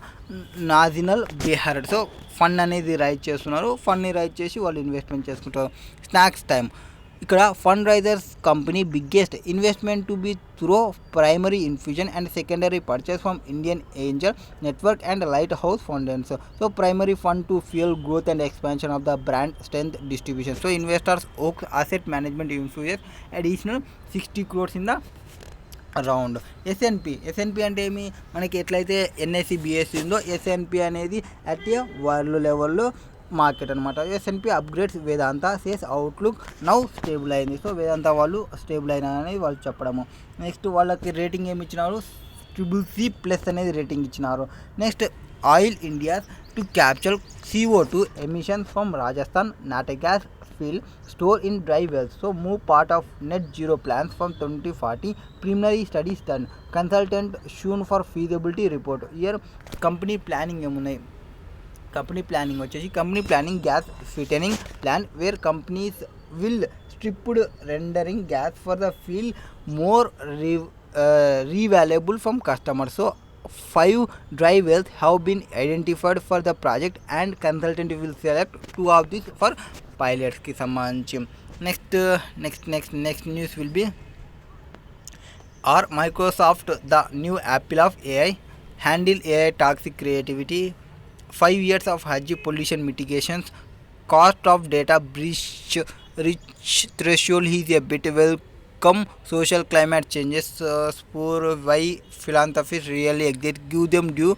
S1: Nasional Berhad. So fund అనేది raise చేస్తున్నారు. ఫండ్ని raise చేసి వాళ్ళు investment చేసుకుంటారు. Snacks time, ఇక్కడ fund raisers company biggest investment to be through primary infusion and secondary purchase from Indian angel network and lighthouse foundations. So primary fund to fuel growth and expansion of the brand strength distribution. So investors oaks asset management infusion additional 60 crores in the round. SNP అంటే ఏమి, మనకి ఎట్లయితే NSC BSc ఉందో SNP అనేది at a world లెవెల్లో market అనమాట. SNP upgrades వేదాంత says outlook now stable అయింది. So వేదాంత వాళ్ళు స్టేబుల్ అయినా అనేది వాళ్ళు చెప్పడము. నెక్స్ట్ వాళ్ళకి రేటింగ్ ఏమి ఇచ్చినారు, CCC+ అనేది రేటింగ్ ఇచ్చినారు. Next oil India to capture CO2 emissions from Rajasthan నాటగ్యాస్ field store in dry wells. So move part of net zero plans from 2040. Preliminary studies done. Consultant shown for feasibility report. Here company planning ఏమున్నాయి, company planning వచ్చేసి company planning gas ఫిటనింగ్ plan where companies will stripped rendering gas for the feel more revaluable from customers. So 5 dry wells have been identified for the project and consultant will select 2 of these for pilots కి సంబంధించి. Next news will be are Microsoft the new Apple of AI, handle AI toxic creativity, 5 years of Hajj pollution mitigations, cost of data breach rich threshold is a bit welcome social climate changes, spur why philanthropists really exit, give them due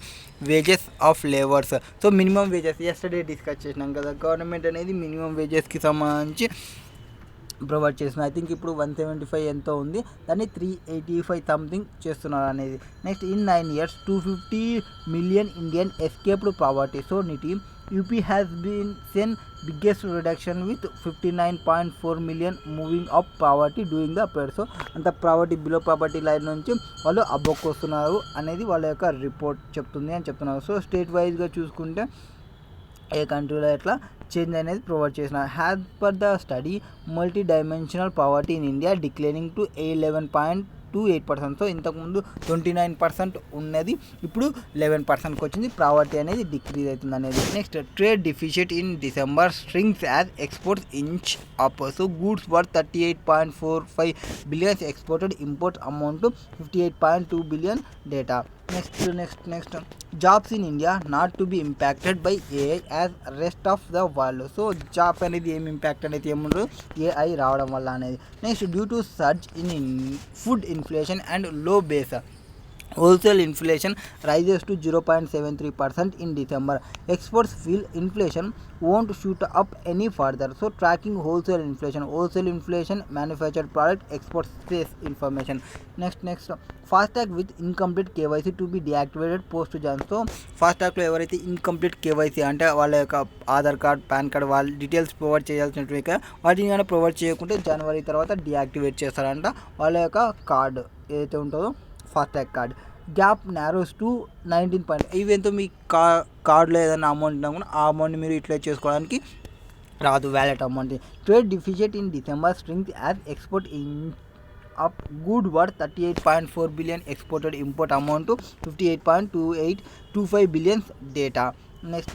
S1: wages of laborers. So minimum wages yesterday discuss చేసినాం కదా, government అనేది minimum వేజెస్కి సంబంధించి provide చేస్తున్నారు. I think ఇప్పుడు 175 ఎంతో ఉంది, దాన్ని 385 something చేస్తున్నారు అనేది. Next in 9 years 250 million Indian escaped poverty. So NITI UP has been seen biggest reduction with 59.4 million moving up poverty doing the period. So అంత పావర్టీ బిలో పావర్టీ లైన్ నుంచి వాళ్ళు అబ్బొక్కు వస్తున్నారు అనేది వాళ్ళ యొక్క రిపోర్ట్ చెప్తుంది అని చెప్తున్నారు. సో స్టేట్ వైజ్గా చూసుకుంటే ఏ కంట్రీలో ఎట్లా చేంజ్ అనేది ప్రొవైడ్ చేసిన. Has per the study multi dimensional poverty in India declining to 11.28%. So ఇంతకుముందు 29% ఉన్నది, ఇప్పుడు 11%కి వచ్చింది. పావర్టీ అనేది డిక్రీజ్ అవుతుంది అనేది. Next trade deficit in December strings as exports inch up. So goods worth 38.45 billion exported, import amount 58.2 billion data. Next jobs in India not to be impacted by AI as rest of the world. So job అనేది ఏమి impact అనేది ఏముండదు AI రావడం వల్ల అనేది. Next due to surge in food inflation and లో base, wholesale inflation rises to 0.73% in December. Experts feel inflation won't shoot up any further. So tracking wholesale inflation, manufactured product, exports says information. Next FASTag with incomplete KYC to be deactivated post Jan. So FASTagలో ఎవరైతే incomplete KYC అంటే వాళ్ళ యొక్క Aadhaar card, pan card వాళ్ళ details provide చేయాల్సినట్టు వాటిని కానీ provide చేయకుంటే జనవరి తర్వాత deactivate చేస్తారంట వాళ్ళ యొక్క కార్డు ఏదైతే ఉంటుందో FASTag card. Gap narrows to 19. ఈవెంతో మీ కార్డులో ఏదైనా అమౌంట్ ఉన్నా కూడా ఆ అమౌంట్ని మీరు యూటిలైజ్ చేసుకోవడానికి రాదు, wallet amount. Trade deficit in December strings as export in up, good worth 38.4 billion exported, import amount 58.25 billion data. Next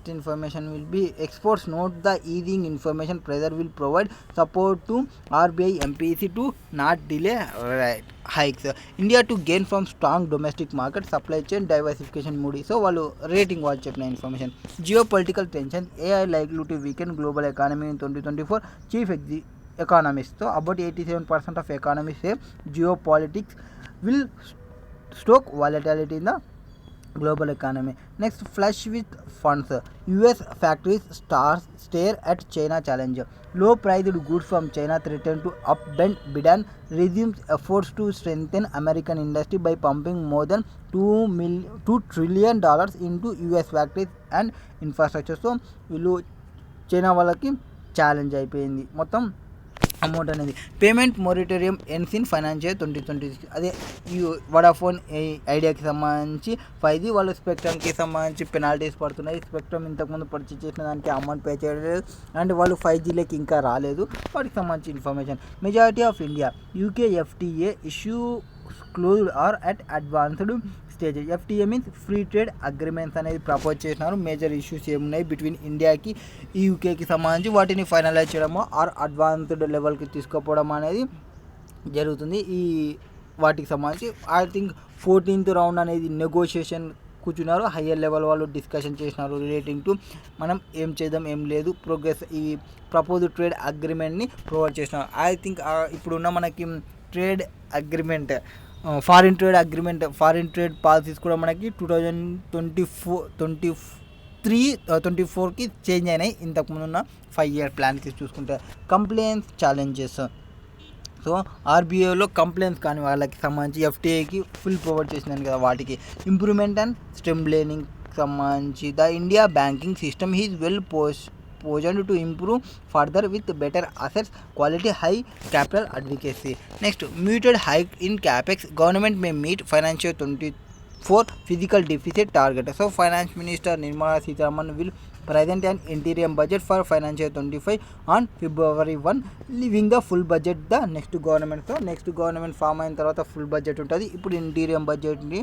S1: information will be exports. Note the easing information pressure will provide support to RBI MPC to not delay hikes. India to gain from strong domestic market, supply chain diversification moody. So వాళ్ళు rating వాళ్ళు చెప్పిన information. Geopolitical tension, AI likely to weaken global economy in 2024. Chief economists. So about 87% of economists say geopolitics will stoke volatility in the global economy. Next, flush with funds. US factories stare at China challenge. Low priced goods from China threaten to upbend Biden resumes efforts to strengthen American industry by pumping more than $2 trillion into US factories and infrastructure. So వీళ్ళు China వాళ్ళకి challenge అయిపోయింది మొత్తం amount అనేది. Payment moratorium ends in financial 2026. అదే ఈ Vodafone ఐడియాకి సంబంధించి 5G వాళ్ళు స్పెక్ట్రమ్కి సంబంధించి పెనాల్టీస్ పడుతున్నాయి. స్పెక్ట్రమ్ ఇంతకుముందు పర్చేజ్ చేసిన దానికి అమౌంట్ పే చేయలేదు అండ్ వాళ్ళు 5Gలోకి ఇంకా రాలేదు. వాటికి సంబంధించి information. Majority of India UK FTA issue closed or at advanced stage. FTA means free trade agreements అనేది ప్రపోజ్ చేసినారు. మేజర్ ఇష్యూస్ ఏమున్నాయి బిట్వీన్ ఇండియాకి UKకి సంబంధించి వాటిని ఫైనలైజ్ చేయడము ఆర్ అడ్వాన్స్డ్ లెవెల్కి తీసుకుపోవడం అనేది జరుగుతుంది. ఈ వాటికి సంబంధించి ఐ థింక్ 14th రౌండ్ అనేది నెగోషియేషన్ కూర్చున్నారు. హయ్యర్ లెవెల్ వాళ్ళు డిస్కషన్ చేసినారు రిలేటింగ్ టు మనం ఏం చేద్దాం ఏం లేదు ప్రోగ్రెస్ ఈ ప్రపోజ్డ్ ట్రేడ్ అగ్రిమెంట్ని ప్రొవైడ్ చేసినారు. ఐ థింక్ ఇప్పుడున్న మనకి trade agreement foreign trade policies కూడా మనకి 2024కి చేంజ్ అయినాయి ఇంతకుముందు ఉన్న 5-year ప్లాన్కి చూసుకుంటే. Complaints challenges. సో ఆర్బీఐలో కంప్లైంట్స్ కానీ వాళ్ళకి సంబంధించి FTAకి ఫుల్ ప్రొవైడ్ చేసిందని కదా వాటికి. ఇంప్రూవ్మెంట్ అండ్ స్ట్రీమ్లైనింగ్ సంబంధించి the India banking system is well positioned to improve further with better assets quality, high capital adequacy. Next, muted hike in capex. Government may meet financial 24 physical deficit target. So finance minister Nirmala Sitharaman will present an interim budget for financial 25 on February 1, leaving the full budget the next government. So next government form అయిన తర్వాత full budget ఉంటుంది. ఇప్పుడు interim బడ్జెట్ని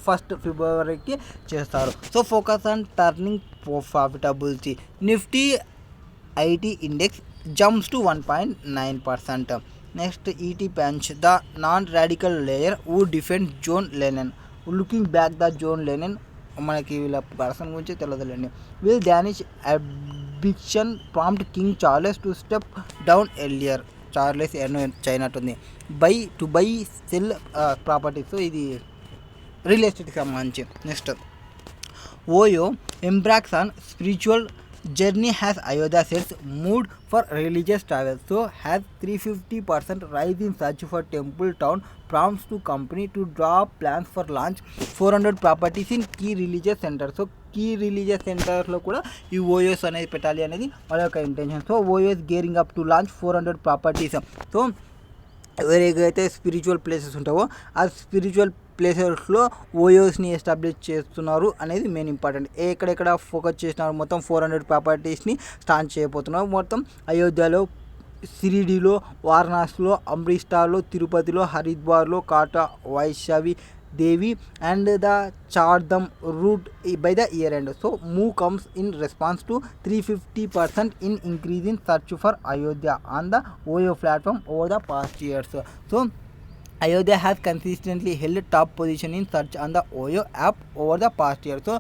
S1: 1st Februaryకి చేస్తారు. So focus on turning profitability. Nifty IT index jumps to 1.9%. Next ET punch. The non radical layer who defend John Lennon. Looking back the John Lennon మనకి వీళ్ళ person గురించి తెలియదులేండి. Will Danish abdication prompt king Charles to step down earlier. Charles చేయనట్టుంది. Buy sell properties. So ఇది real ఎస్టేట్కి సంబంధించి. Next, OYO embarks on spiritual journey has Ayodhya sets mood for religious travel. So has 350% rise in search for temple town prompts to company to draw plans for launch 400 properties in key religious centre. So key religious సెంటర్స్లో కూడా ఈ ఓయోస్ అనేది పెట్టాలి అనేది వాళ్ళ యొక్క intention. So OYO's gearing up to launch 400 properties. So ఎవరైతే spiritual places ఉంటావో ఆ స్పిరిచువల్ ప్లేసెస్లో ఓయోస్ని ఎస్టాబ్లిష్ చేస్తున్నారు అనేది మెయిన్ ఇంపార్టెంట్. ఎక్కడెక్కడ ఫోకస్ చేసినారు మొత్తం 400 ప్రాపర్టీస్ని స్టార్ట్ చేయబోతున్నారు. మొత్తం అయోధ్యలో, షిరిడీలో, వారణాసిలో, అమృత్సర్లో, తిరుపతిలో, హరిద్వార్లో, Katra Vaishnavi Devi and the Chardham route by the year end. So move comes in response to 350% in increase in search for Ayodhya on the OYO platform over the past years. So Ayodhya has consistently held top position in search on the OYO app over the past year. So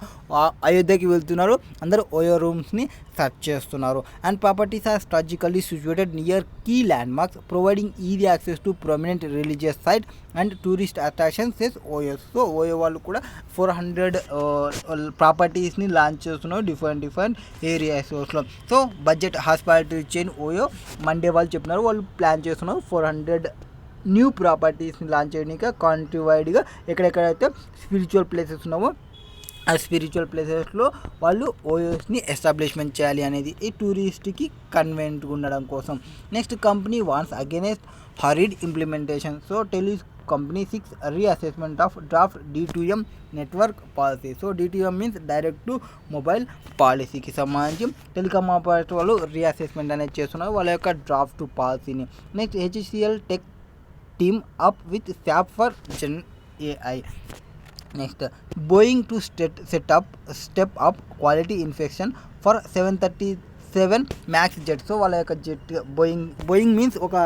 S1: అయోధ్యకి వెళ్తున్నారు, అందరూ OYO రూమ్స్ని search చేస్తున్నారు. And properties are strategically situated near key landmarks providing easy access to prominent religious site and tourist attractions says OYO. So OYO వాళ్ళు కూడా 400 ప్రాపర్టీస్ని launch చేస్తున్నారు different ఏరియాస్లో. So budget hospitality chain OYO Monday వాళ్ళు చెప్పినారు వాళ్ళు plan చేస్తున్నారు 400 new ప్రాపర్టీస్ని లాంచ్ చేయడానికి కంట్రీ వైడ్గా ఎక్కడెక్కడైతే స్పిరిచువల్ ప్లేసెస్ ఉన్నామో ఆ స్పిరిచువల్ ప్లేసెస్లో వాళ్ళు ఓయోస్ని ఎస్టాబ్లిష్మెంట్ చేయాలి అనేది ఈ టూరిస్ట్కి కన్వెంట్గా ఉండడం కోసం. Next, company warns against hurried implementation. So company 6 reassessment of draft D2M network policy. So D2M means direct to mobile పాలసీకి సంబంధించి టెలికామ్ ఆపరేటర్ వాళ్ళు రీఅసెస్మెంట్ అనేది చేస్తున్నారు వాళ్ళ యొక్క డ్రాఫ్ట్ పాలసీని. Next, HCL tech team up with SAP for Gen AI. Next, Boeing to step up quality inspection for 737 max jet. So వాళ్ళ యొక్క జెట్ బోయింగ్ మీన్స్ ఒక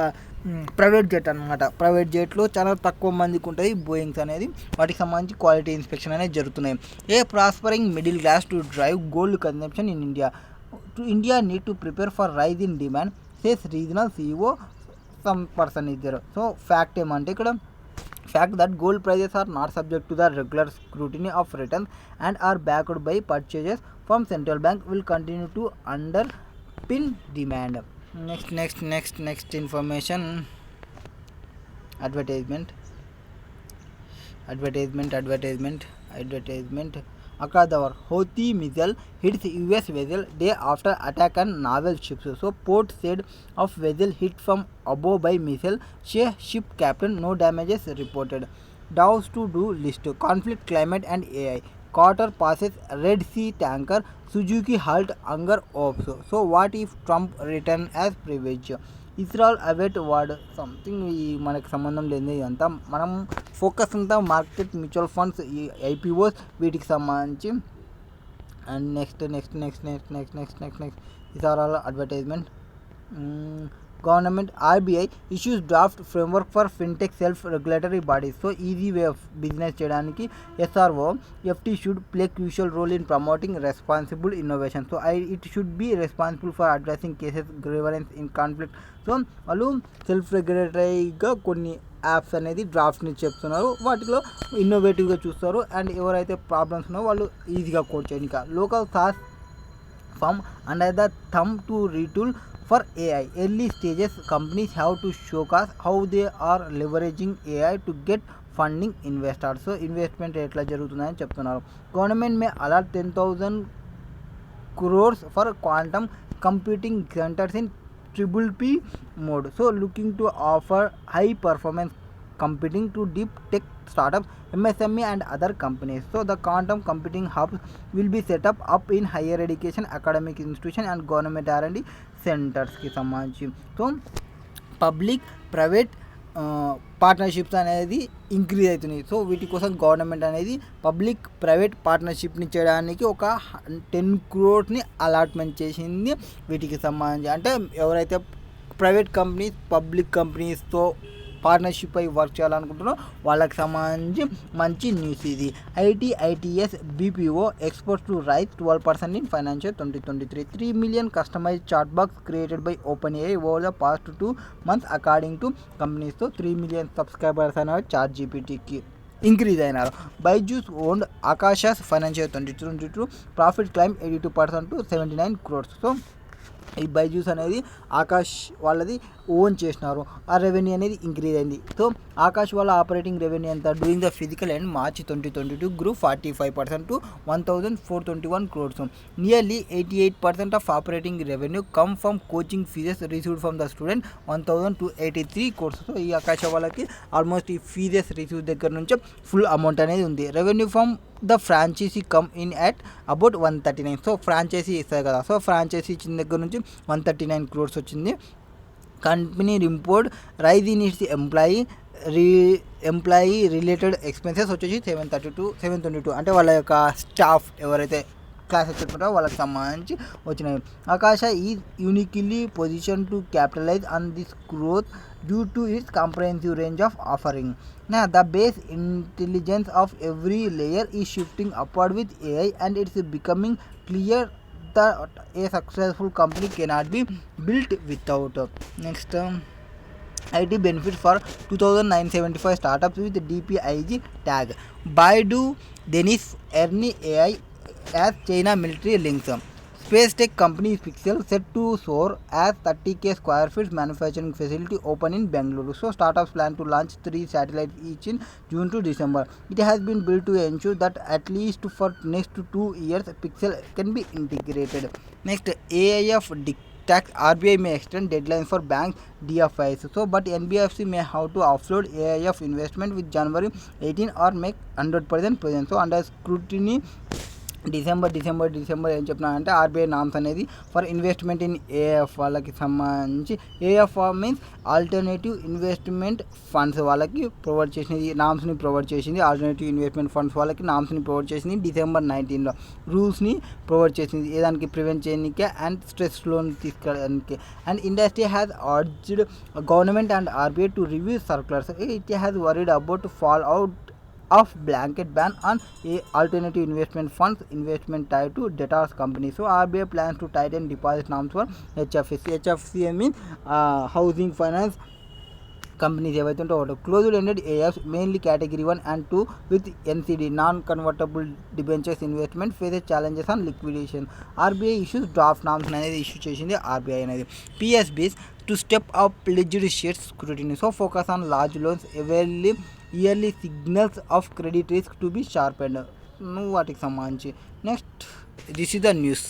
S1: ప్రైవేట్ జెట్ అనమాట. ప్రైవేట్ జెట్లో చాలా తక్కువ మందికి ఉంటుంది బోయింగ్స్ అనేది. వాటికి సంబంధించి క్వాలిటీ ఇన్స్పెక్షన్ అనేది జరుగుతున్నాయి. A prospering middle class to drive gold consumption in India. India need to prepare for rise in demand says regional CEO some person is there. So fact ఏమంటే ఇక్కడ fact that gold prices are not subject to the regular scrutiny of returns and are backed by purchases from central bank will continue to underpin demand. Next information. Advertisement. Akadawar Houthi missile hits US vessel day after attack on naval ships. So port said of vessel hit from above by missile. Ship captain, no damages reported. Dows to do list. Conflict, climate and AI. Qatar passes Red Sea tanker. Suzuki halt hunger ops. So what if Trump return as privilege? Israel await ward something ఈ మనకి సంబంధం లేదు. ఇదంతా మనం focus అంతా market, mutual funds, ఈ IPOs వీటికి సంబంధించి. And next is are all advertisement. Government RBI issues draft framework for fintech self regulatory bodies. So easy way of business చేయడానికి SRO FT should play crucial role in promoting responsible innovation. So it should be responsible for addressing cases grievance in conflict. So వాళ్ళు సెల్ఫ్ రెగ్యులేటరీగా కొన్ని apps అనేది డ్రాఫ్ట్ని చెప్తున్నారు. వాటిలో ఇన్నోవేటివ్గా చూస్తారు. And ఎవరైతే problems ఉన్నారో వాళ్ళు ఈజీగా కోడ్ చేయడానికి local SaaS firm under the thumb to retool for AI. Early stages companies have to showcase how they are leveraging AI to get funding investors. So investment ఎట్లా జరుగుతుందని చెప్తున్నారు. Government may allot 10,000 crores for quantum computing centers in PPP mode. So looking to offer high performance computing to deep tech startups, MSME and other companies. So the quantum computing hubs will be set up in higher education, academic institution and government R&D సెంటర్స్కి సంబంధించి. So public private partnerships అనేది increase అవుతున్నాయి. So వీటి కోసం government అనేది public private పార్ట్నర్షిప్ని చేయడానికి ఒక 10 crores allotment చేసింది వీటికి సంబంధించి. అంటే ఎవరైతే ప్రైవేట్ కంపెనీస్ పబ్లిక్ కంపెనీస్తో పార్ట్నర్షిప్ అయి వర్క్ చేయాలనుకుంటున్నారో వాళ్ళకి సంబంధించి మంచి న్యూస్ ఇది. ITS BPO exports to rise 12% in financial 2023. 3 million customized chat box created by OpenAI over the past 2 months according to companies. So 3 million subscribers అనేవి చాట్ జీపీటీకి increase అయినారు. Byju's owned Aakash's financial 2022 profit claim 82% to 79 crores. So ఈ బైజూస్ అనేది ఆకాష్ వాళ్ళది own చేసినారు. ఆ revenue అనేది increase అయింది. సో ఆకాష్ వాళ్ళ ఆపరేటింగ్ రెవెన్యూ ఎంత during the physical and March 2022 grew 45% to 1,421 crores. Nearly 88% of operating revenue come from coaching fees received from the student 1,283 crores. So ఈ ఆకాష్ వాళ్ళకి ఆల్మోస్ట్ ఈ ఫీజెస్ రిసీవ్ దగ్గర నుంచి ఫుల్ అమౌంట్ అనేది ఉంది. Revenue from the franchisee come in at about 139. So franchisee ఇస్తారు కదా, so franchise ఇచ్చిన దగ్గర నుంచి 139 crores వచ్చింది. Company report rise in its employee related expenses వచ్చేసి 722 అంటే వాళ్ళ యొక్క స్టాఫ్ ఎవరైతే క్లాసెస్ చెప్పుకుంటారో వాళ్ళకి సంబంధించి వచ్చినాయి. Aakash is uniquely position to capitalise on this growth due to its comprehensive range of offering. Now the base intelligence of every layer is shifting upward with AI and it's becoming clear that a successful company cannot be built without. Next, IT benefits for 2,975 startups with DPIG tag. Baidu Denis Ernie AI as China military links. Space tech company Pixel set to soar as 30k square feet manufacturing facility open in Bengaluru. So startups plan to launch 3 satellites each in June to December. It has been built to ensure that at least for next 2 years Pixel can be integrated. Next, AIF tax RBI may extend deadlines for banks DFIs. So but NBFC may have to offload AIF investment with January 18 or make 100% present. So under scrutiny December ఏం చెప్పినా అంటే RBI norms అనేది for investment in AF వాళ్ళకి సంబంధించి, AF means alternative investment funds వాళ్ళకి provide చేసింది, నామ్స్ని provide చేసింది. Alternative investment funds వాళ్ళకి నామ్స్ని ప్రొవైడ్ చేసింది December 19లో. రూల్స్ని ప్రొవైడ్ చేసింది ఏదానికి, ప్రివెంట్ చేయడానికి అండ్ స్ట్రెస్ లోన్ తీసుకోవడానికి. And industry has urged government and RBI to review circulars. It has worried about fall out of blanket ban on alternative investment funds investment tied to debtors companies. So RBI plans to tighten deposit norms for HFC means housing finance companies ఏవైతే ఉంటే ఒకటి closed ended AFs mainly category 1 and 2 with NCD non convertible debentures investment faces challenges on liquidation. RBI issues draft norms అనేది issue చేసింది RBI అనేది. PSBs to step up pledged shares scrutiny. So focus on large loans early signals of credit risk to be sharpened. వాటికి సంబంధించి next this is the news.